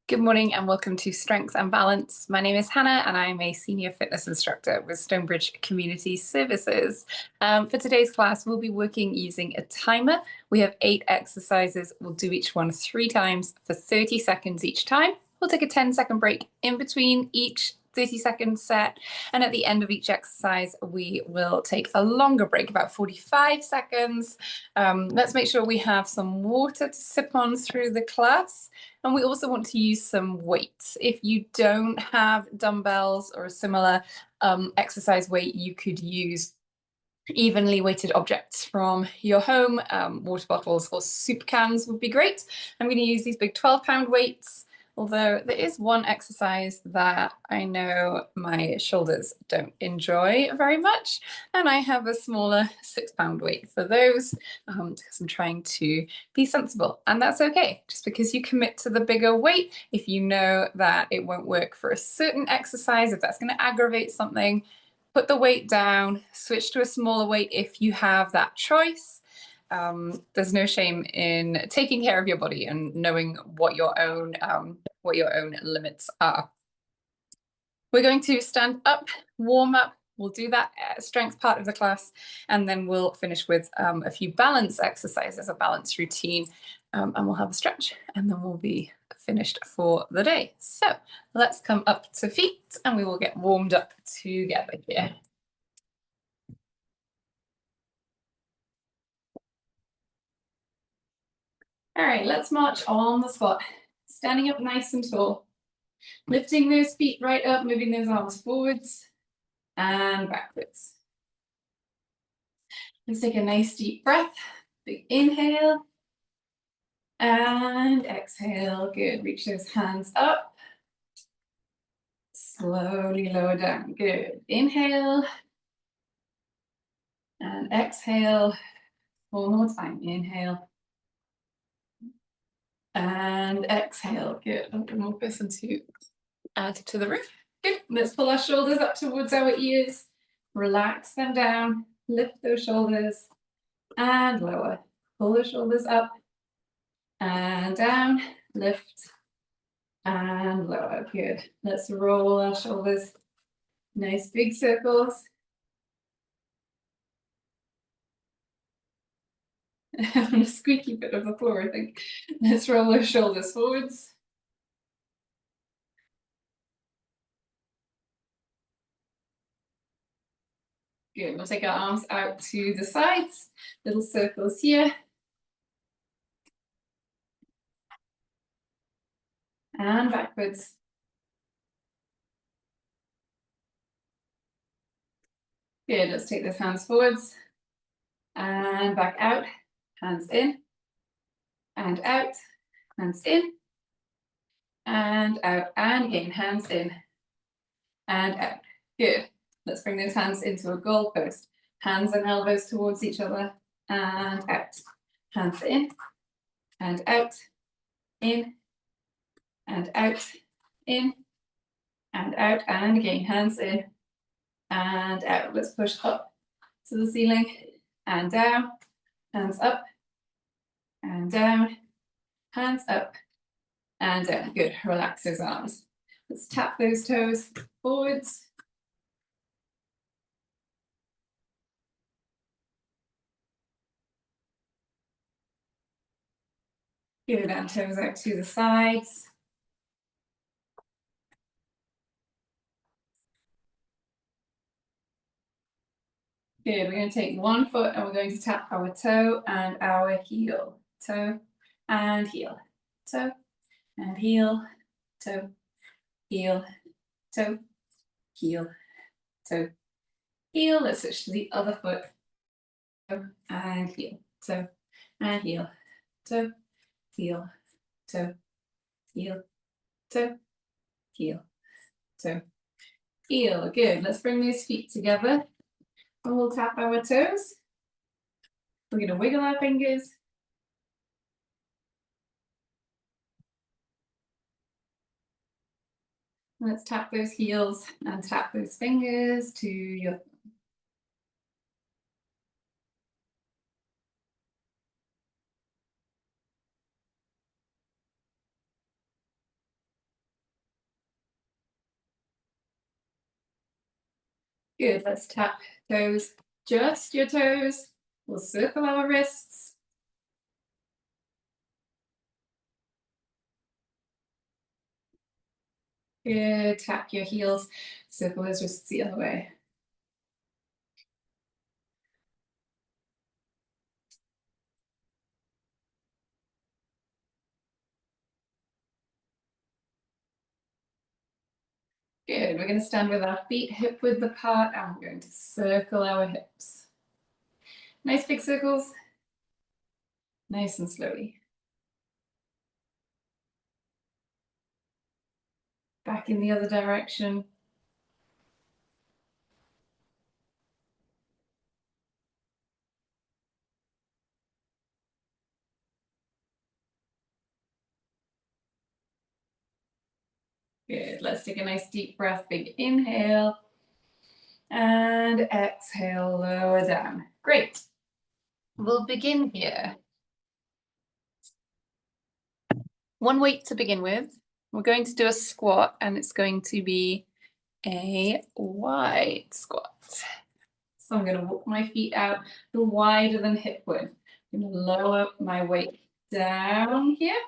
Good morning and welcome to Strength and Balance. My name is Hannah and I am a senior fitness instructor with Stonebridge Community Services. For today's class, we'll be working using a timer. We have 8 exercises. We'll do each one 3 times for 30 seconds each time. We'll take a 10-second break in between each 30-second set. And at the end of each exercise, we will take a longer break, about 45 seconds. Let's make sure we have some water to sip on through the class. And we also want to use some weights. If you don't have dumbbells or a similar exercise weight, you could use evenly weighted objects from your home. Water bottles or soup cans would be great. I'm going to use these big 12-pound weights, although there is one exercise that I know my shoulders don't enjoy very much, and I have a smaller 6-pound weight for those because I'm trying to be sensible, and that's okay. Just because you commit to the bigger weight, if you know that it won't work for a certain exercise, if that's going to aggravate something, put the weight down, switch to a smaller weight if you have that choice. There's no shame in taking care of your body and knowing what your own limits are. We're going to stand up, warm up. We'll do that strength part of the class, and then we'll finish with a few balance exercises, a balance routine, and we'll have a stretch, and then we'll be finished for the day. So let's come up to feet, and we will get warmed up together here. All right, let's march on the spot. Standing up nice and tall. Lifting those feet right up, moving those arms forwards and backwards. Let's take a nice deep breath. Big inhale. And exhale. Good. Reach those hands up. Slowly lower down. Good. Inhale. And exhale. One more time. Inhale. And exhale. Good. One more person to add to the room. Good. Let's pull our shoulders up towards our ears. Relax them down. Lift those shoulders and lower. Pull the shoulders up and down. Lift and lower. Good. Let's roll our shoulders. Nice big circles. On a squeaky bit of the floor, I think. Let's roll our shoulders forwards. Good. We'll take our arms out to the sides. Little circles here. And backwards. Good. Let's take those hands forwards. And back out. Hands in. And out. Hands in. And out. And again, hands in. And out. Good. Let's bring those hands into a goalpost. Hands and elbows towards each other and out. Hands in and out, in and out, in and out, and again, hands in and out. Let's push up to the ceiling and down, hands up and down, hands up and down. Good. Relax those arms. Let's tap those toes forwards. Give down toes out to the sides. Good, we're going to take one foot and we're going to tap our toe and our heel. Toe and heel. Toe and heel. Toe, heel, toe, heel, toe, heel. Let's switch to the other foot. Toe and heel. Toe and heel. Toe, heel, toe, heel, toe, heel, toe, heel. Good. Let's bring these feet together. And we'll tap our toes. We're going to wiggle our fingers. Let's tap those heels and tap those fingers to your. Good, let's tap toes, just your toes. We'll circle our wrists. Good, tap your heels, circle those wrists the other way. Good, we're going to stand with our feet hip width apart and we're going to circle our hips. Nice big circles, nice and slowly. Back in the other direction. Good, let's take a nice deep breath, big inhale. And exhale, lower down. Great. We'll begin here. One weight to begin with. We're going to do a squat and it's going to be a wide squat. So I'm going to walk my feet out the wider than hip width. I'm going to lower my weight down here.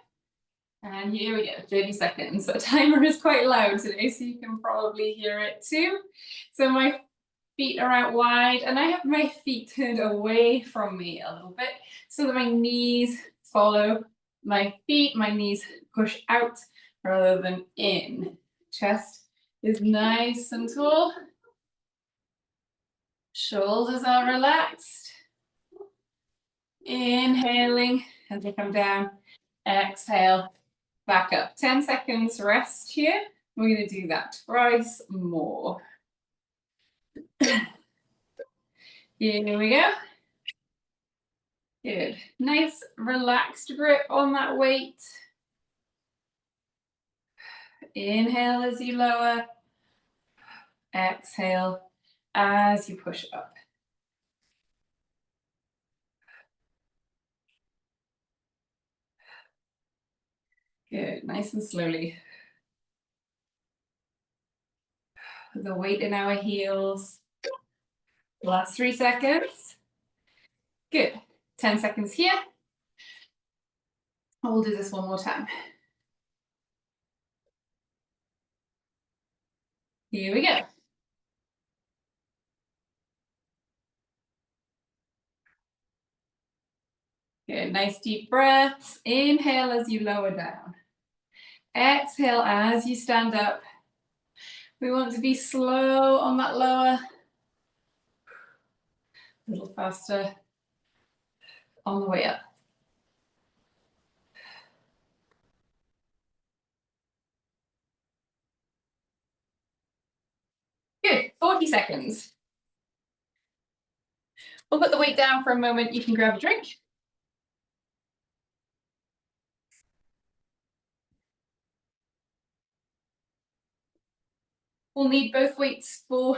And here we go, 30 seconds. The timer is quite loud today, so you can probably hear it too. So my feet are out wide and I have my feet turned away from me a little bit so that my knees follow my feet, my knees push out rather than in. Chest is nice and tall. Shoulders are relaxed. Inhaling as I come down. Exhale, back up. 10 seconds rest here. We're going to do that twice more. Here we go. Good. Nice relaxed grip on that weight. Inhale as you lower. Exhale as you push up. Good. Nice and slowly. The weight in our heels. Last 3 seconds. Good. 10 seconds here. And we'll do this one more time. Here we go. Good, nice deep breaths. Inhale as you lower down. Exhale as you stand up. We want to be slow on that lower. A little faster on the way up. Good, 40 seconds. We'll put the weight down for a moment. You can grab a drink. We'll need both weights for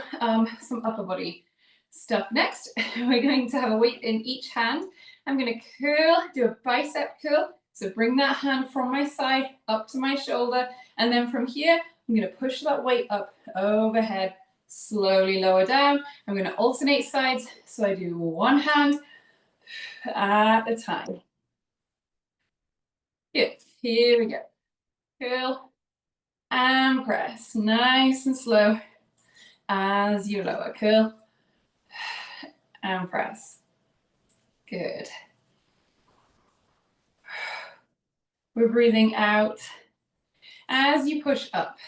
some upper body stuff. Next, we're going to have a weight in each hand. I'm going to curl, do a bicep curl. So bring that hand from my side up to my shoulder. And then from here, I'm going to push that weight up overhead, slowly lower down. I'm going to alternate sides. So I do one hand at a time. Good. Here we go. Curl and press. Nice and slow as you lower. Curl and press. Good. We're breathing out as you push up.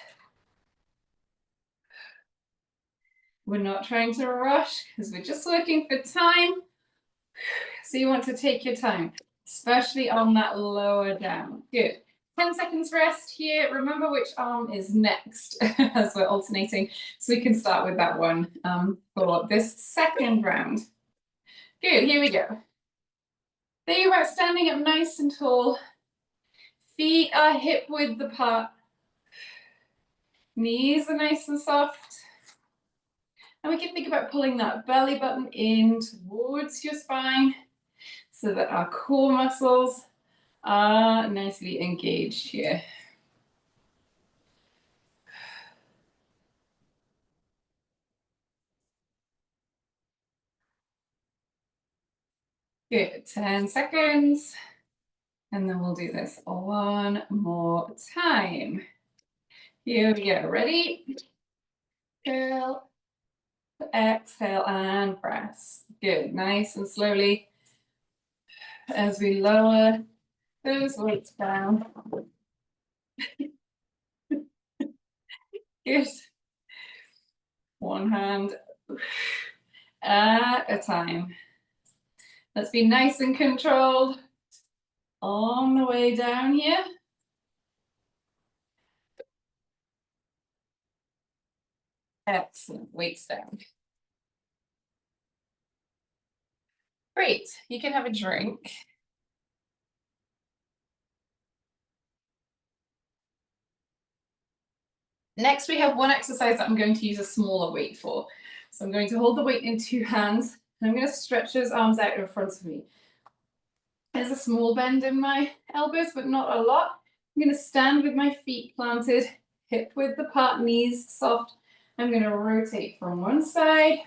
We're not trying to rush because we're just working for time. So you want to take your time, especially on that lower down. Good. 10 seconds rest here. Remember which arm is next as we're alternating. So we can start with that one for this second round. Good, here we go. Think about standing up nice and tall. Feet are hip width apart. Knees are nice and soft. And we can think about pulling that belly button in towards your spine so that our core muscles are nicely engaged here. Good, 10 seconds. And then we'll do this one more time. Here we go, ready? Inhale, exhale, and press. Good, nice and slowly as we lower those weights down. Good. One hand at a time. Let's be nice and controlled on the way down here. Excellent, weights down. Great, you can have a drink. Next, we have one exercise that I'm going to use a smaller weight for. So I'm going to hold the weight in two hands, and I'm going to stretch those arms out in front of me. There's a small bend in my elbows, but not a lot. I'm going to stand with my feet planted, hip width apart, knees soft. I'm going to rotate from one side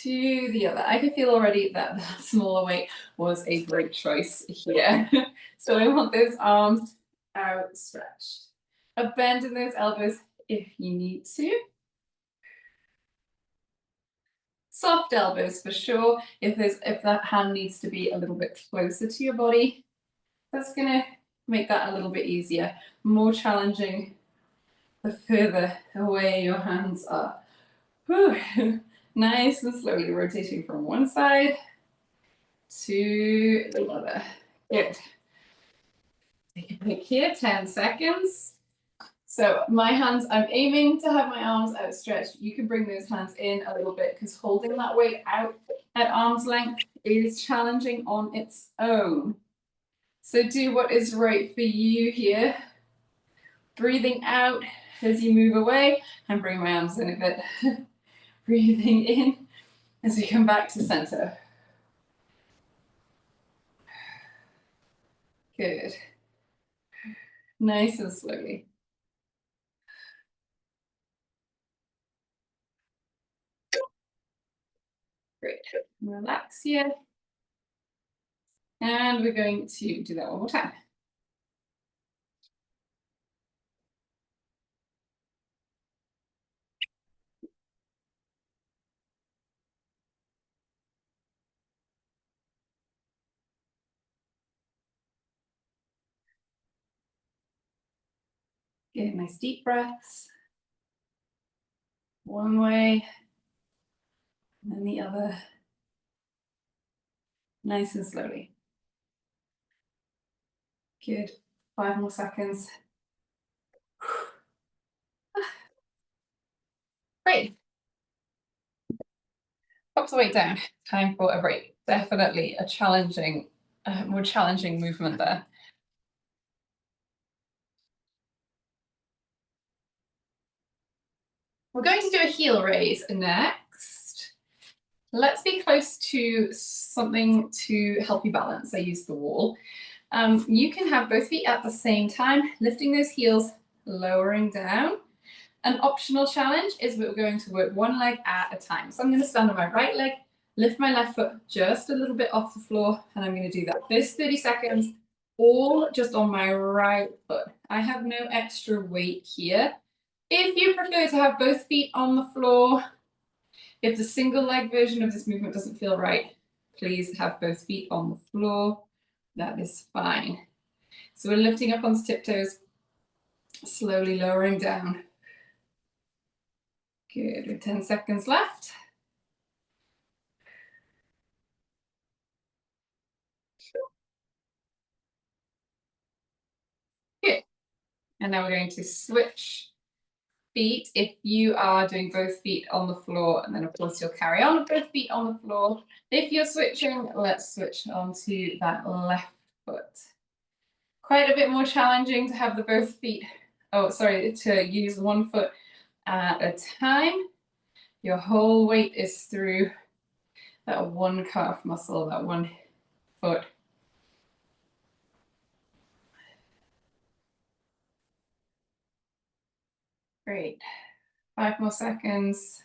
to the other. I can feel already that the smaller weight was a great choice here. So I want those arms outstretched. A bend in those elbows if you need to. Soft elbows for sure. If that hand needs to be a little bit closer to your body, that's gonna make that a little bit easier. More challenging the further away your hands are. Whew. Nice and slowly rotating from one side to the other. Good. Take a break here, 10 seconds. So my hands, I'm aiming to have my arms outstretched. You can bring those hands in a little bit because holding that weight out at arm's length is challenging on its own. So do what is right for you here. Breathing out as you move away and bring my arms in a bit. Breathing in as we come back to center. Good. Nice and slowly. Great. Relax here. And we're going to do that one more time. Good, nice deep breaths. One way, and then the other. Nice and slowly. Good. 5 more seconds. Great. Pop the weight down. Time for a break. Definitely a challenging, more challenging movement there. We're going to do a heel raise next. Let's be close to something to help you balance. I use the wall. You can have both feet at the same time, lifting those heels, lowering down. An optional challenge is we're going to work one leg at a time. So I'm going to stand on my right leg, lift my left foot just a little bit off the floor, and I'm going to do that this 30 seconds, all just on my right foot. I have no extra weight here. If you prefer to have both feet on the floor, if the single leg version of this movement doesn't feel right, please have both feet on the floor. That is fine. So we're lifting up onto tiptoes, slowly lowering down. Good, with 10 seconds left. Good. And now we're going to switch feet. If you are doing both feet on the floor, and then of course you'll carry on with both feet on the floor. If you're switching, let's switch onto that left foot. Quite a bit more challenging to have the both feet, to use one foot at a time. Your whole weight is through that one calf muscle, that one foot. Great. 5 more seconds.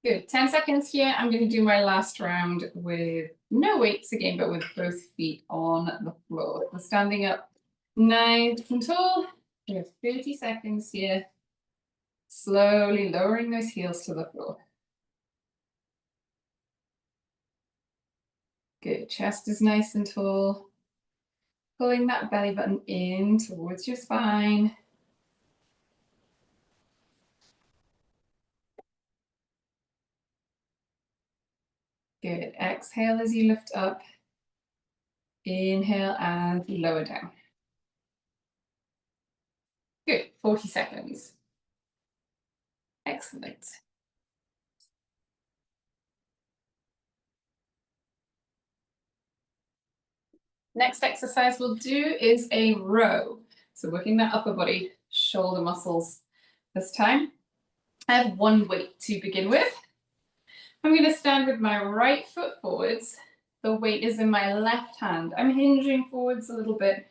Good. 10 seconds here. I'm going to do my last round with no weights again, but with both feet on the floor. We're standing up nice and tall. We have 30 seconds here. Slowly lowering those heels to the floor. Good. Chest is nice and tall. Pulling that belly button in towards your spine. Good. Exhale as you lift up. Inhale and lower down. Good. 40 seconds. Excellent. Next exercise we'll do is a row. So working that upper body, shoulder muscles this time. I have one weight to begin with. I'm going to stand with my right foot forwards. The weight is in my left hand. I'm hinging forwards a little bit.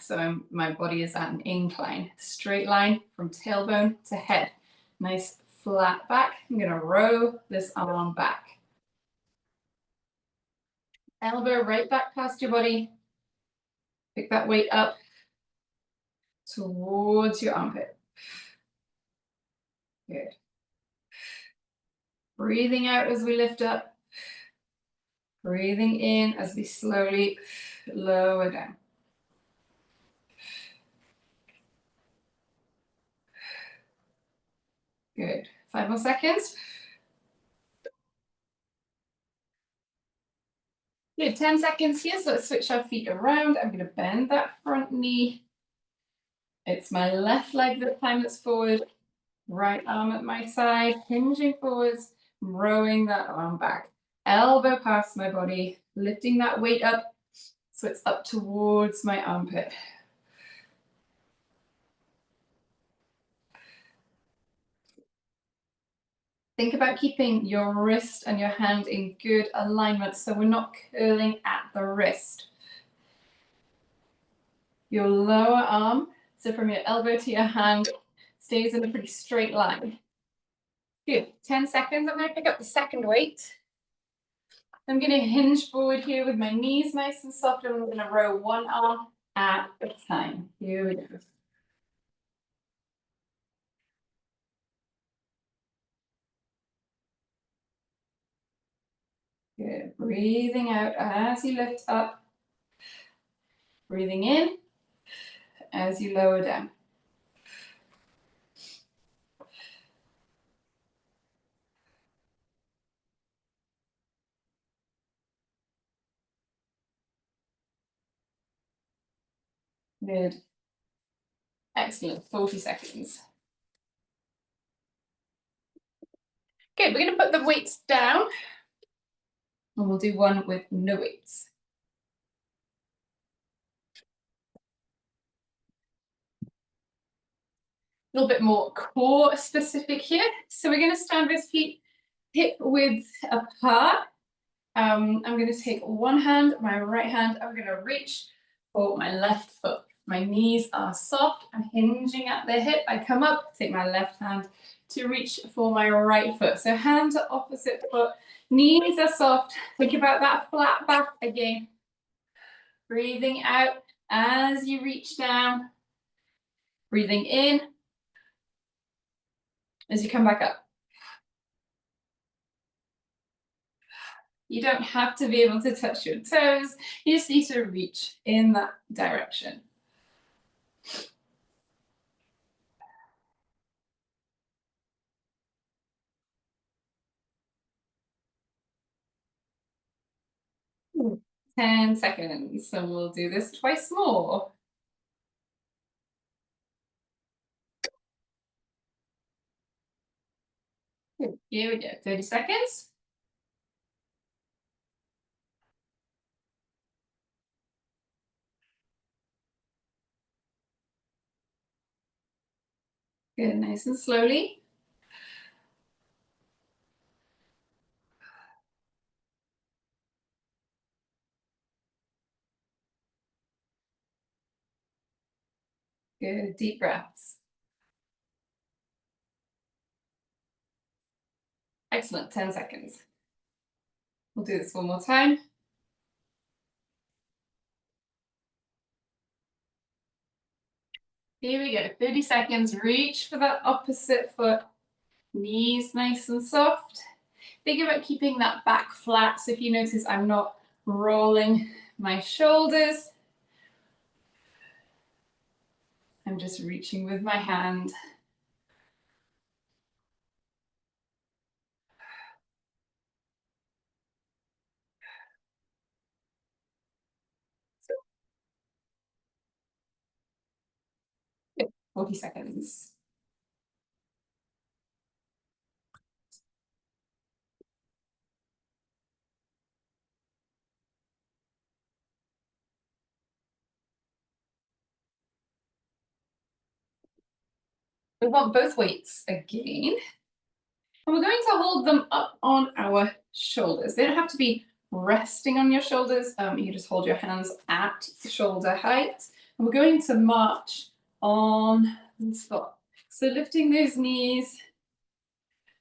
So my body is at an incline. Straight line from tailbone to head. Nice flat back. I'm going to row this arm back. Elbow right back past your body. Pick that weight up towards your armpit. Good. Breathing out as we lift up. Breathing in as we slowly lower down. Good. 5 more seconds. Good. 10 seconds here. So let's switch our feet around. I'm going to bend that front knee. It's my left leg this time that's forward. Right arm at my side, hinging forwards, rowing that arm back. Elbow past my body, lifting that weight up so it's up towards my armpit. Think about keeping your wrist and your hand in good alignment so we're not curling at the wrist. Your lower arm, so from your elbow to your hand, stays in a pretty straight line. Good. 10 seconds. I'm going to pick up the second weight. I'm going to hinge forward here with my knees nice and soft, and I'm going to row one arm at a time. Here we go. Good. Breathing out as you lift up. Breathing in as you lower down. Good. Excellent. 40 seconds. Good. We're going to put the weights down, and we'll do one with no weights. A little bit more core specific here. So we're going to stand with feet hip width apart. I'm going to take one hand, my right hand, I'm going to reach for my left foot. My knees are soft, I'm hinging at the hip. I come up, take my left hand to reach for my right foot. So hands are opposite foot, knees are soft. Think about that flat back again. Breathing out as you reach down. Breathing in as you come back up. You don't have to be able to touch your toes. You just need to reach in that direction. Ooh. 10 seconds, and we'll do this twice more. Here we go, 30 seconds. Good, nice and slowly. Good, deep breaths. Excellent, 10 seconds. We'll do this one more time. Here we go, 30 seconds. Reach for that opposite foot. Knees nice and soft. Think about keeping that back flat. So if you notice, I'm not rolling my shoulders. I'm just reaching with my hand. Good. 40 seconds. We want both weights again. And we're going to hold them up on our shoulders. They don't have to be resting on your shoulders. You just hold your hands at shoulder height. And we're going to march on the spot. So lifting those knees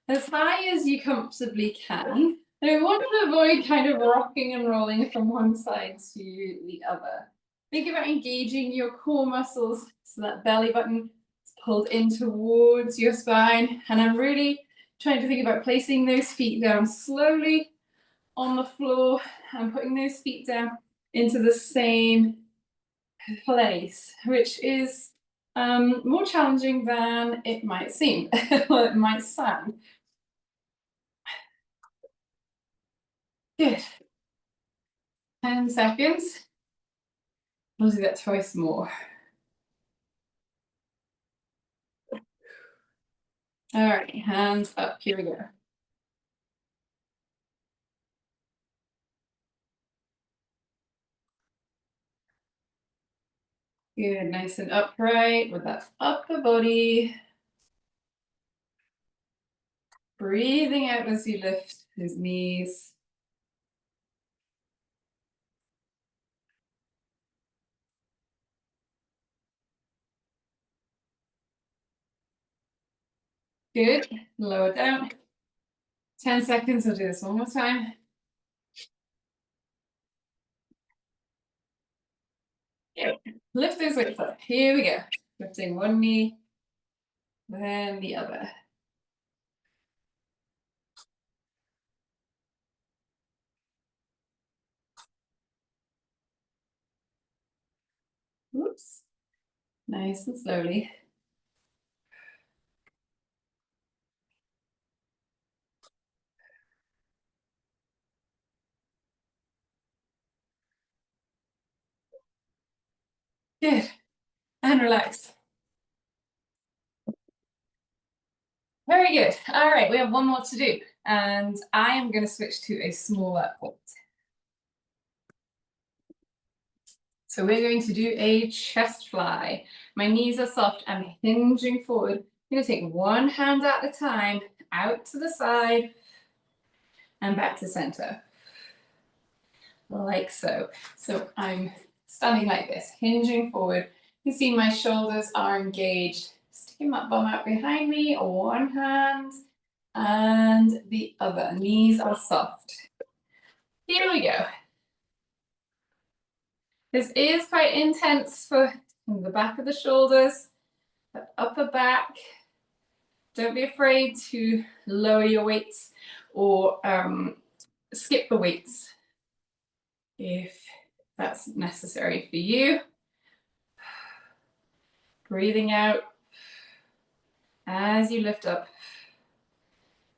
as high as you comfortably can. And we want to avoid kind of rocking and rolling from one side to the other. Think about engaging your core muscles so that belly button is pulled in towards your spine. And I'm really trying to think about placing those feet down slowly on the floor and putting those feet down into the same place, which is more challenging than it might seem, or it might sound. Good. 10 seconds. We'll do that twice more. All right, hands up. Here we go. Good, nice and upright with that upper body. Breathing out as you lift his knees. Good, lower down. 10 seconds, we'll do this one more time. Good. Lift those weights up. Here we go. Lifting one knee, then the other. Oops. Nice and slowly. Good. And relax. Very good. All right, we have one more to do. And I am going to switch to a smaller weight. So we're going to do a chest fly. My knees are soft. I'm hinging forward. I'm going to take one hand at a time, out to the side, and back to center. Like so. So I'm standing like this, hinging forward. You see my shoulders are engaged. Sticking my bum out behind me, one hand, and the other. Knees are soft. Here we go. This is quite intense for the back of the shoulders, the upper back. Don't be afraid to lower your weights or skip the weights if that's necessary for you. Breathing out as you lift up.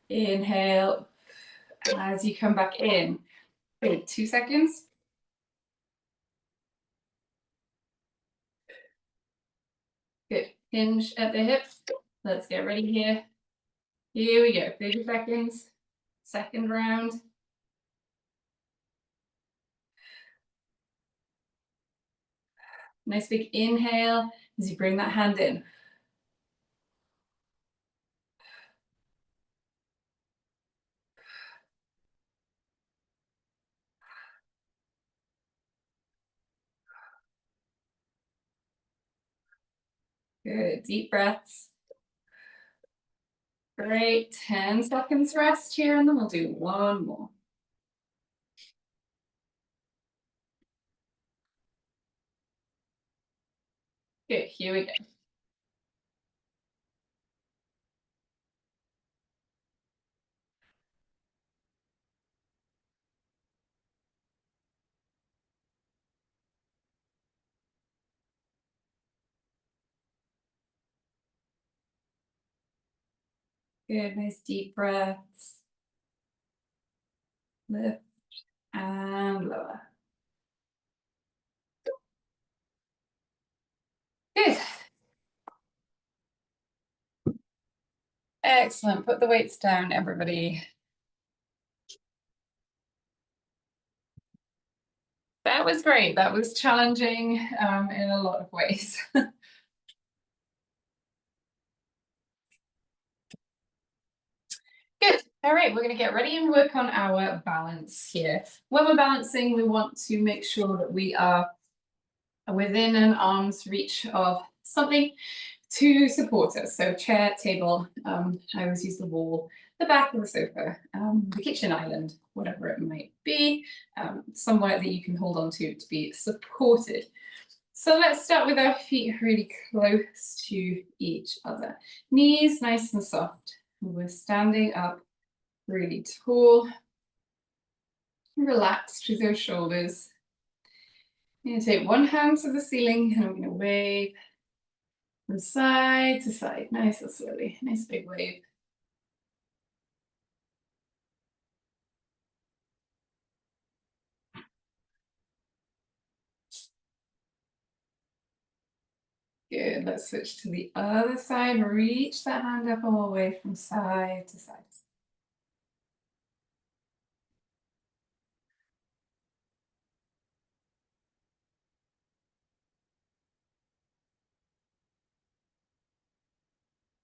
Inhale as you come back in. Good, 2 seconds. Good, hinge at the hips. Let's get ready here. Here we go, 30 seconds. Second round. Nice big inhale as you bring that hand in. Good, deep breaths. Great. 10 seconds rest here, and then we'll do one more. Good, here we go. Good, nice deep breaths. Lift and lower. Good. Excellent. Put the weights down, everybody. That was great. That was challenging in a lot of ways. Good. All right, we're going to get ready and work on our balance here. When we're balancing, we want to make sure that we are within an arm's reach of something to support us. So chair, table, I always use the wall, the back of the sofa, the kitchen island, whatever it might be, somewhere that you can hold on to be supported. So let's start with our feet really close to each other. Knees nice and soft. We're standing up really tall. Relax through those shoulders. I'm going to take one hand to the ceiling and I'm going to wave from side to side, nice and slowly, nice big wave. Good, let's switch to the other side. Reach that hand up all the way from side to side.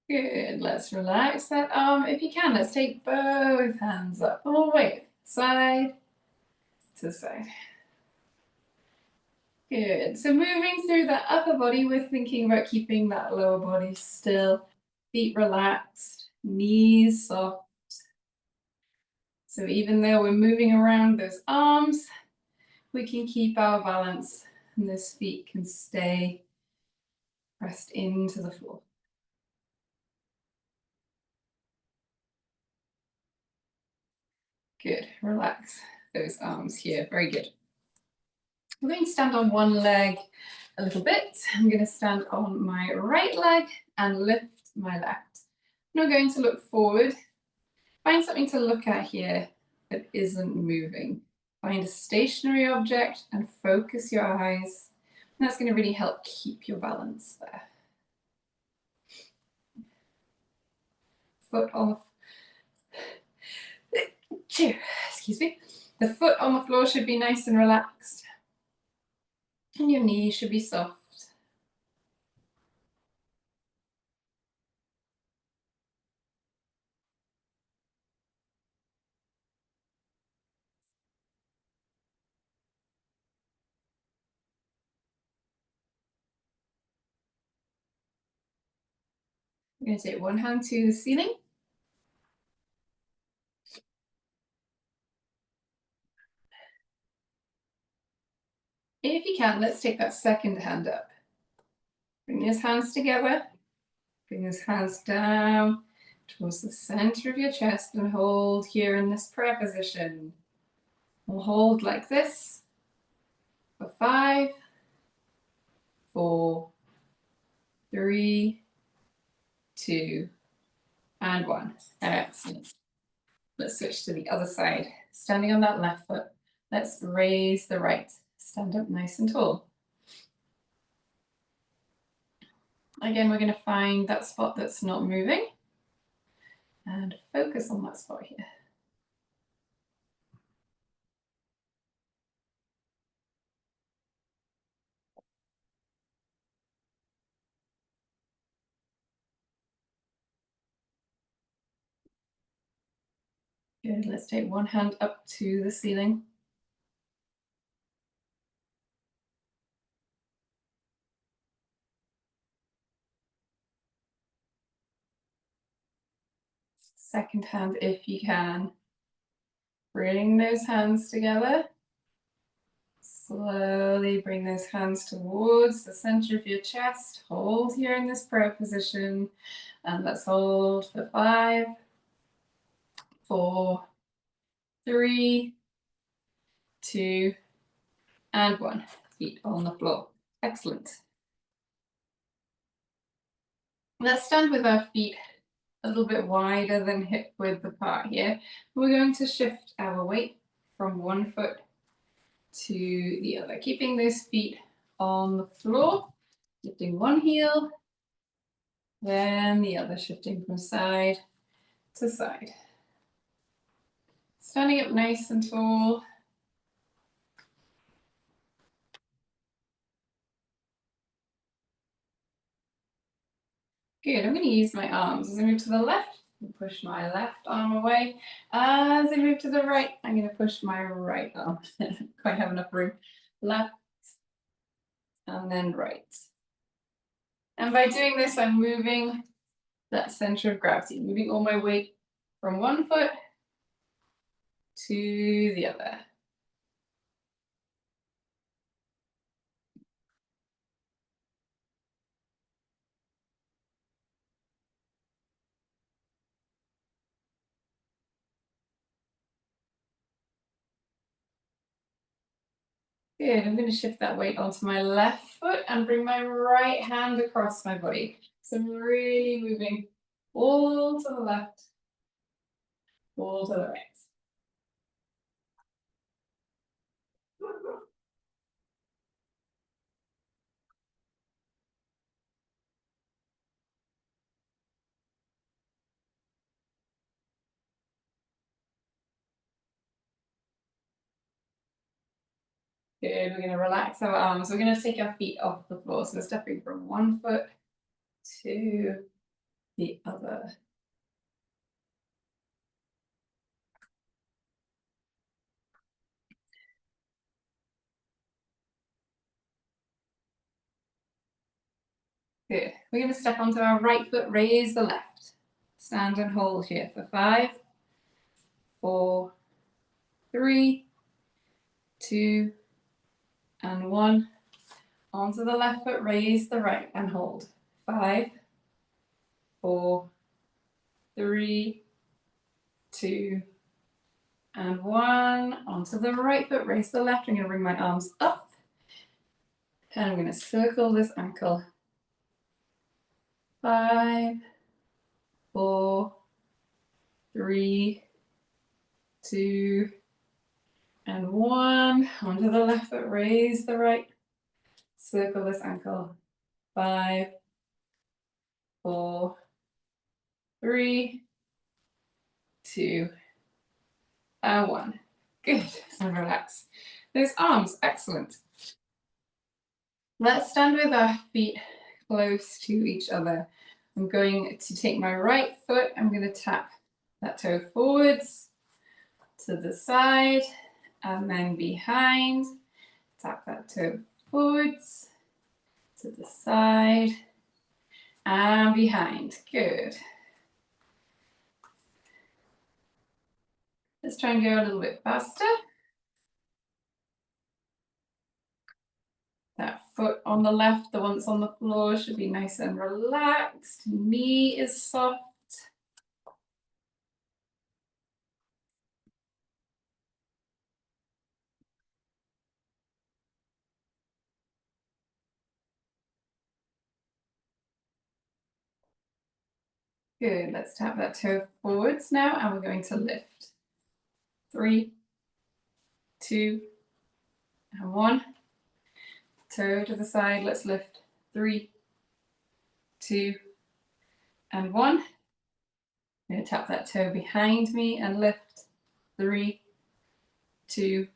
Good, let's relax that arm. If you can, let's take both hands up all the way, side to side. Good, so moving through the upper body, we're thinking about keeping that lower body still, feet relaxed, knees soft. So even though we're moving around those arms, we can keep our balance and those feet can stay pressed into the floor. Good, relax those arms here, very good. I'm going to stand on one leg a little bit. I'm going to stand on my right leg and lift my left. I'm not going to look forward. Find something to look at here that isn't moving. Find a stationary object and focus your eyes. And that's going to really help keep your balance there. Foot on the excuse me. The foot on the floor should be nice and relaxed. And your knees should be soft. We're going to take one hand to the ceiling. If you can, let's take that second hand up. Bring those hands together. Bring those hands down towards the center of your chest and hold here in this prayer position. We'll hold like this for 5, 4, 3, 2, and 1. Excellent. Let's switch to the other side. Standing on that left foot, let's raise the right. Stand up nice and tall. Again, we're going to find that spot that's not moving and focus on that spot here. Good, let's take one hand up to the ceiling. Second hand if you can. Bring those hands together. Slowly bring those hands towards the center of your chest. Hold here in this prayer position. And let's hold for 5, 4, 3, 2, and 1. Feet on the floor. Excellent. Let's stand with our feet a little bit wider than hip width apart here. We're going to shift our weight from one foot to the other, keeping those feet on the floor, lifting one heel, then the other, shifting from side to side. Standing up nice and tall. Good, I'm going to use my arms. As I move to the left, push my left arm away. As I move to the right, I'm going to push my right arm. Quite have enough room. Left, and then right. And by doing this, I'm moving that center of gravity, moving all my weight from one foot to the other. Good, I'm going to shift that weight onto my left foot and bring my right hand across my body. So I'm really moving all to the left, all to the right. Good, we're going to relax our arms. We're going to take our feet off the floor. So we're stepping from one foot to the other. Good. We're going to step onto our right foot, raise the left. Stand and hold here for 5, 4, 3, 2, and 1. Onto the left foot, raise the right and hold. 5, 4, 3, 2, and 1. Onto the right foot, raise the left. I'm going to bring my arms up. And I'm going to circle this ankle. 5, 4, 3, 2, and 1. Onto the left foot, raise the right. Circle this ankle. 5, 4, 3, 2, and 1. Good. And relax those arms. Excellent. Let's stand with our feet close to each other. I'm going to take my right foot. I'm going to tap that toe forwards to the side and then behind. Tap that toe forwards to the side and behind. Good. Let's try and go a little bit faster. That foot on the left, the one that's on the floor, should be nice and relaxed. Knee is soft. Good, let's tap that toe forwards now, and we're going to lift. 3, 2, and 1. Toe to the side, let's lift. 3, 2, and 1. I'm going to tap that toe behind me and lift. 3, 2,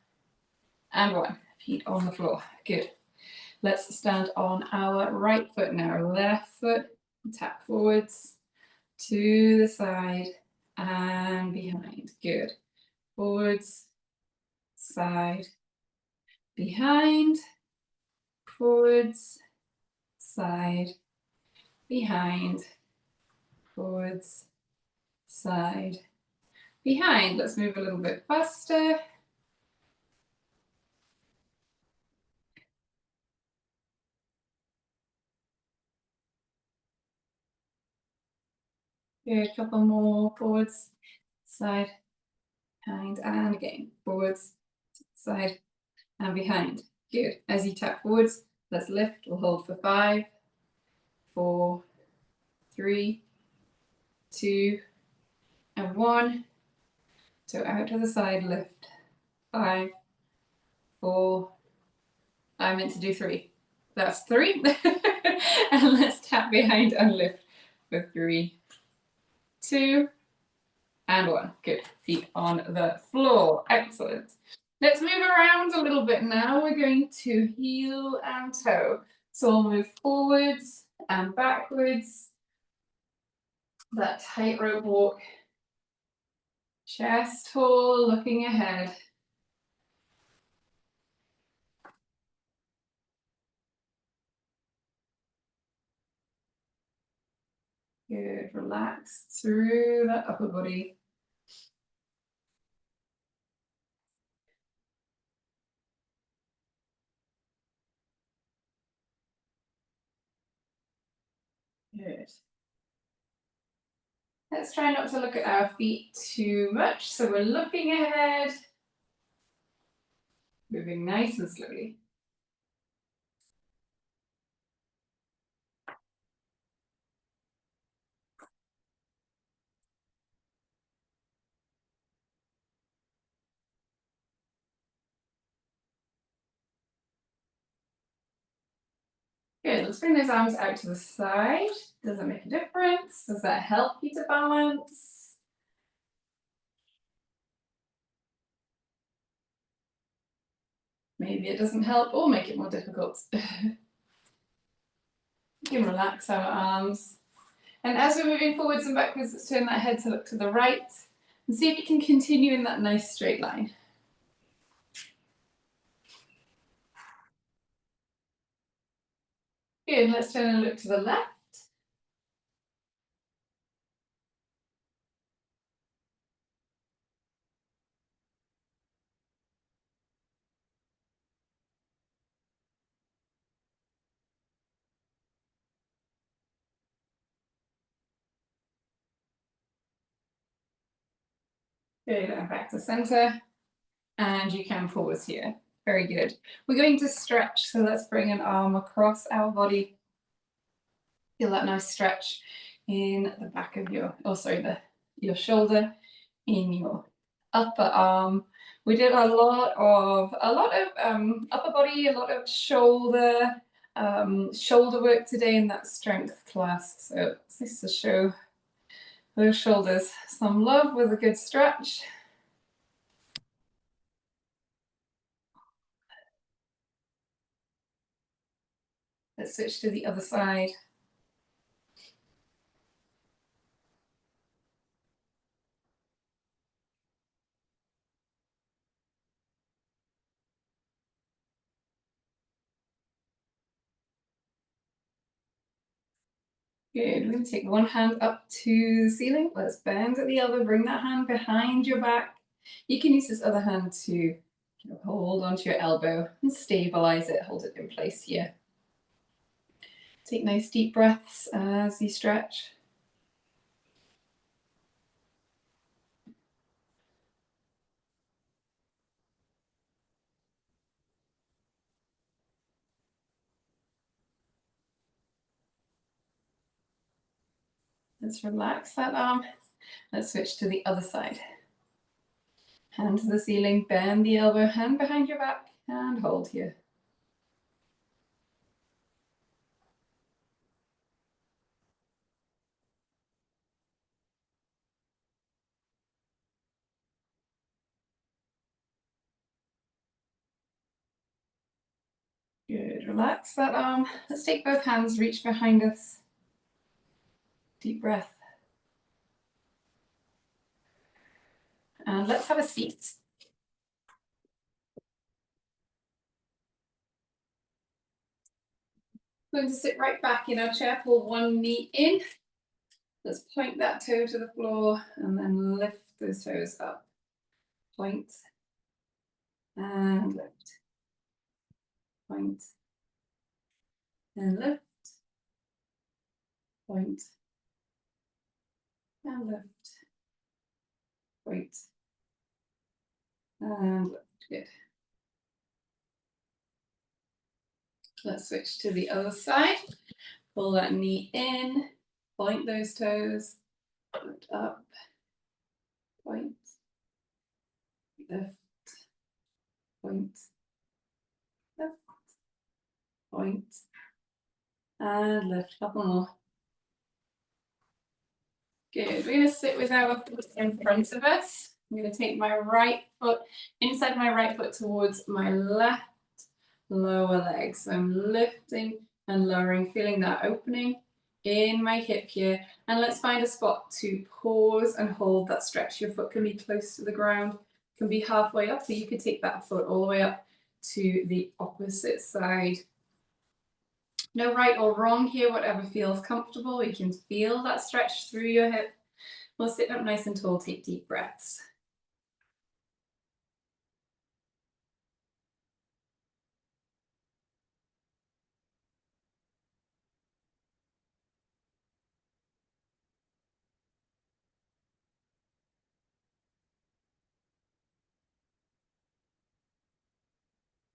and 1. Feet on the floor. Good. Let's stand on our right foot now. Left foot, tap forwards to the side and behind. Good. Forwards, side, behind, forwards, side, behind, forwards, side, behind. Let's move a little bit faster. Good, couple more, forwards, side, behind, and again, forwards, side, and behind. Good. As you tap forwards, let's lift. We'll hold for 5, 4, 3, 2, and 1. So out to the side, lift. 5, 4. I meant to do 3. That's 3. And let's tap behind and lift for 3, 2, and 1. Good. Feet on the floor. Excellent. Let's move around a little bit now. We're going to heel and toe. So we'll move forwards and backwards. That tightrope walk. Chest tall, looking ahead. Good. Relax through the upper body. Good. Let's try not to look at our feet too much. So we're looking ahead, moving nice and slowly. Good. Let's bring those arms out to the side. Does that make a difference? Does that help you to balance? Maybe it doesn't help or make it more difficult. You can relax our arms. And as we're moving forwards and backwards, let's turn that head to look to the right and see if you can continue in that nice straight line. Good. Let's turn and look to the left. Good. And back to center. And you can pause here. Very good. We're going to stretch, so let's bring an arm across our body. Feel that nice stretch in the back of your, your shoulder, in your upper arm. We did a lot of upper body, a lot of shoulder work today in that strength class. So it's nice to show those shoulders some love with a good stretch. Let's switch to the other side. Good. We're going to take one hand up to the ceiling. Let's bend at the elbow. Bring that hand behind your back. You can use this other hand to hold onto your elbow and stabilize it. Hold it in place here. Take nice deep breaths as you stretch. Let's relax that arm. Let's switch to the other side. Hand to the ceiling, bend the elbow, hand behind your back, and hold here. Good. Relax that arm. Let's take both hands, reach behind us. Deep breath. And let's have a seat. Going to sit right back in our chair, pull one knee in, Let's point that toe to the floor and then lift those toes up. Point and lift. Point and lift. Point and lift. Point and lift. Good. Let's switch to the other side. Pull that knee in, point those toes, lift up, point, lift, point, lift, point, and lift. Couple more. Good. We're going to sit with our foot in front of us. I'm going to take my right foot inside my right foot towards my left lower leg. So I'm lifting and lowering, feeling that opening in my hip here. And let's find a spot to pause and hold that stretch. Your foot can be close to the ground, can be halfway up, so you could take that foot all the way up to the opposite side. No right or wrong here, whatever feels comfortable. You can feel that stretch through your hip. We'll sit up nice and tall, take deep breaths.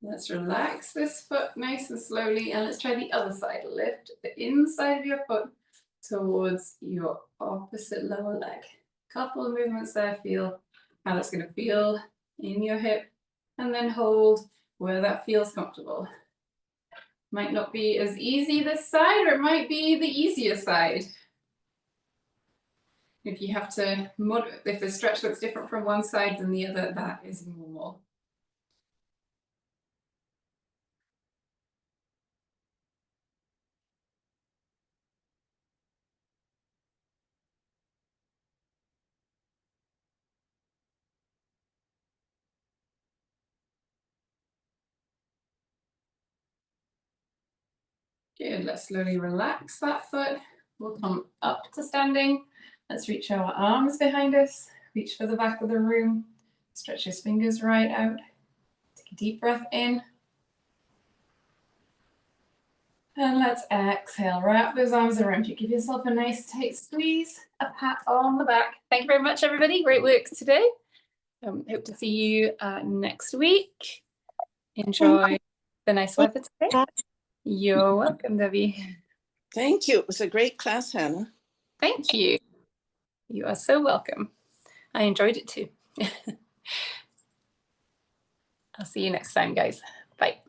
Let's relax this foot nice and slowly, and let's try the other side. Lift the inside of your foot towards your opposite lower leg. Couple of movements there, feel how that's going to feel in your hip, and then hold where that feels comfortable. Might not be as easy this side, or it might be the easier side. If you have to, if the stretch looks different from one side than the other, that is normal. Good, let's slowly relax that foot. We'll come up to standing. Let's reach our arms behind us. Reach for the back of the room. Stretch his fingers right out. Take a deep breath in. And let's exhale. Wrap those arms around you. Give yourself a nice tight squeeze. A pat on the back. Thank you very much, everybody. Great work today. Hope to see you next week. Enjoy the nice weather today. You're welcome, Debbie. Thank you. It was a great class, Hannah. Thank you. You are so welcome. I enjoyed it too. I'll see you next time, guys. Bye.